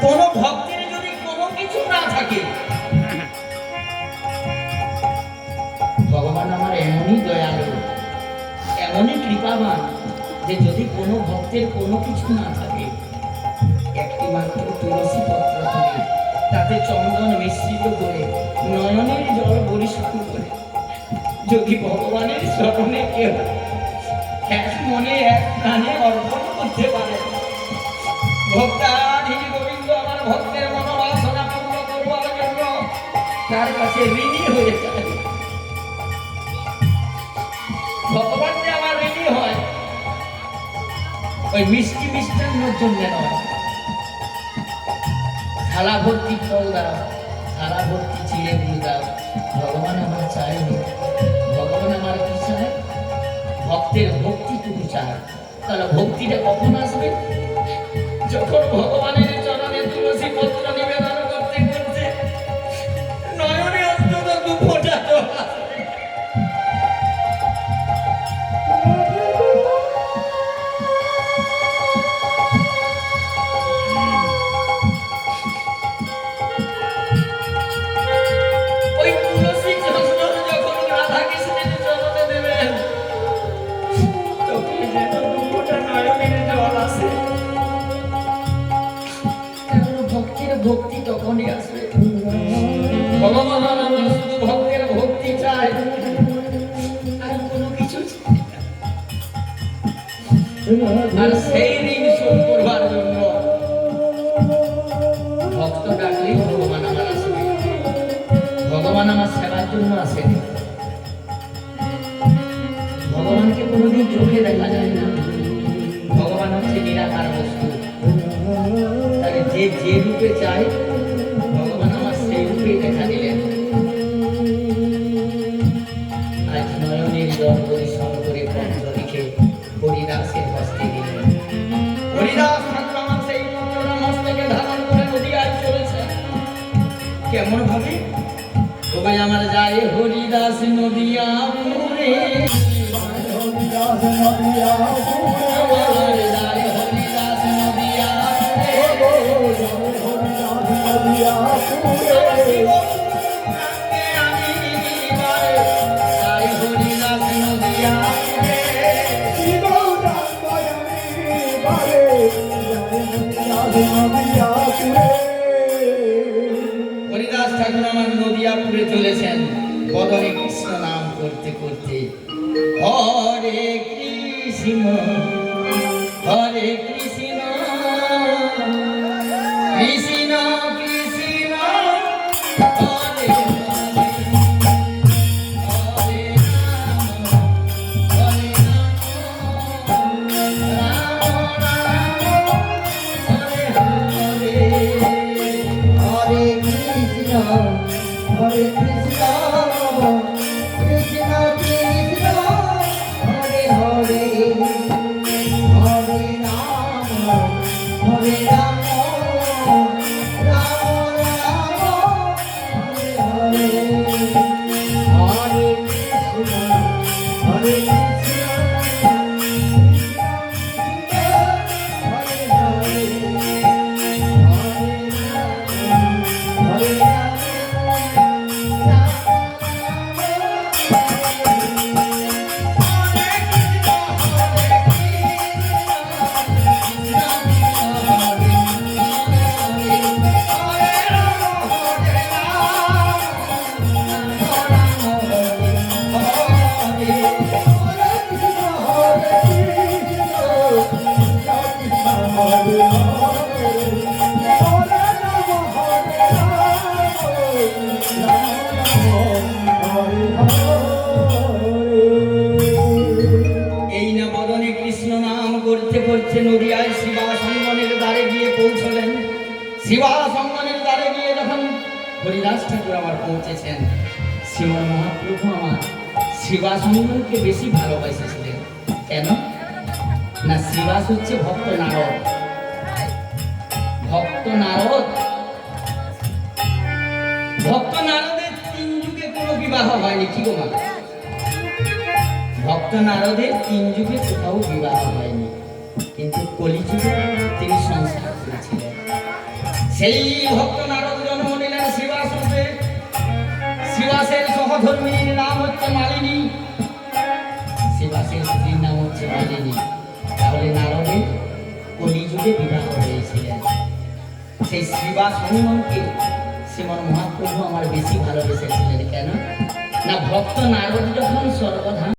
কোনো ভক্তের যদি কোনো কিছু না থাকে, ভগবান আমার এমনই দয়ালু, এমনই কৃপাবান যে যদি কোনো ভক্তের কোনো কিছু না থাকে, একটি মাত্র তুলসী পত্র তুলে তাতে চন্দন মিশ্রিত করে নয়নের জল পরিশোধ করে যদি ভগবানের চরণে কেউ এক মনে এক প্রাণে অর্পণ করতে পারে, ভক্তাধীন গোবিন্দ আমার ভক্তের মনোবাসনা পূর্ণ করবার জন্য তার কাছে ঋণী হয়ে যায়। ভগবান যে আমার ঋণী হয় ওই মিষ্টি মিষ্টান্নর জন্য নয়, থালা ভর্তি ফল দাও, থালা ভর্তি চিড়ে গুড় দাও, ভগবান আমার চায়নি। ভগবান আমার কি চায়? ভক্তের ভক্তিটুকু চায়। তাহলে ভক্তিটা কখন আসবে? যখন ভগবানের চরণে তুলসী পত্র নিবেদন করতে করতে নয়নে অন্তত দু ফোঁটা জল আসবে। ওই তুলসী চন্দন যখন রাধা কৃষ্ণের চরণে দেবেন তখন যেন দু ফোঁটা নয়নের জল আসে। ভক্তের ভক্তি তখনই আসবে। ভগবান আমার শুধু ভক্তের ভক্তি চায়, আর কোনো কিছু চায় না। আর সেই ঋণ শোধ করবার জন্য ভক্ত ডাকলেই ভগবান আমার আসবে। ভগবান আমার সেবার জন্য আসেনি। ভগবানকে কোনোদিন চোখে দেখা যায় না। ভগবান হচ্ছে নিরাকার বস্তু। তাহলে যে যে রূপে চায় ভগবান আমার সেই রূপে দেখা দিলেন। আজ নয়নের জল পরিশ্রম করে পত্র লিখে হরিদাসের হস্তে দিলেন। হরিদাস ঠাকুর আমার সেই পত্রটা মস্তকে ধারণ করে নদিয়ায় চলেছে। কেমন ভাবে? তবে আমার যায় হরিদাস নদিয়া পুরে, হরিদাস নদিয়া পুরে, আমার যায় হরিদাস নদিয়া হরিদাস ঠাকুর আমার নদিয়াপুরে চলেছেন বদনে কৃষ্ণ নাম করতে করতে। হরে কৃষ্ণ হরে কৃষ্ণ কৃষ্ণ কৃষ্ণ হরে হরে হরে রাম রাম হরে হরে হরে কৃষ্ণ হরে কৃষ্ণ কৃষ্ণ কৃষ্ণ হরে হরে হরে রাম হরে রাম রাম রাম হরে হরে হরে কৃষ্ণ হরে কৃষ্ণ নদিয়ায় শিবা সঙ্গনের দ্বারে গিয়ে পৌঁছলেন। শিবা সঙ্গনের দ্বারে গিয়ে যখন হরিদাস ঠাকুর আমার পৌঁছেছেন, শ্রীমন মহাপ্রভু আমার শিবা সঙ্গনকে বেশি ভালোবাসেছিলেন। কেন না, শিবাস হচ্ছে ভক্ত নারদ। ভক্ত নারদ, ভক্ত নারদের 3 যুগে কোনো বিবাহ হয়নি। কি গো মা? ভক্ত নারদের 3 যুগে কোথাও বিবাহ হয়নি, কিন্তু কলিযুগে তিনি সংসার করেছিলেন। সেই ভক্ত নারদ জন্ম নিলেন শিবাস রূপে। শিবাসের সহধর্মীর নাম হচ্ছে মালিনী, শিবাসের স্ত্রীর নাম হচ্ছে মালিনী। তাহলে নারদের কলিযুগে বিবাহ হয়েছিলেন। সেই শিবাস হনুমানকে শ্রীমন মহাপ্রভু আমার বেশি ভালোবেসেছিলেন। কেন না, ভক্ত নারদ যখন সর্বধাম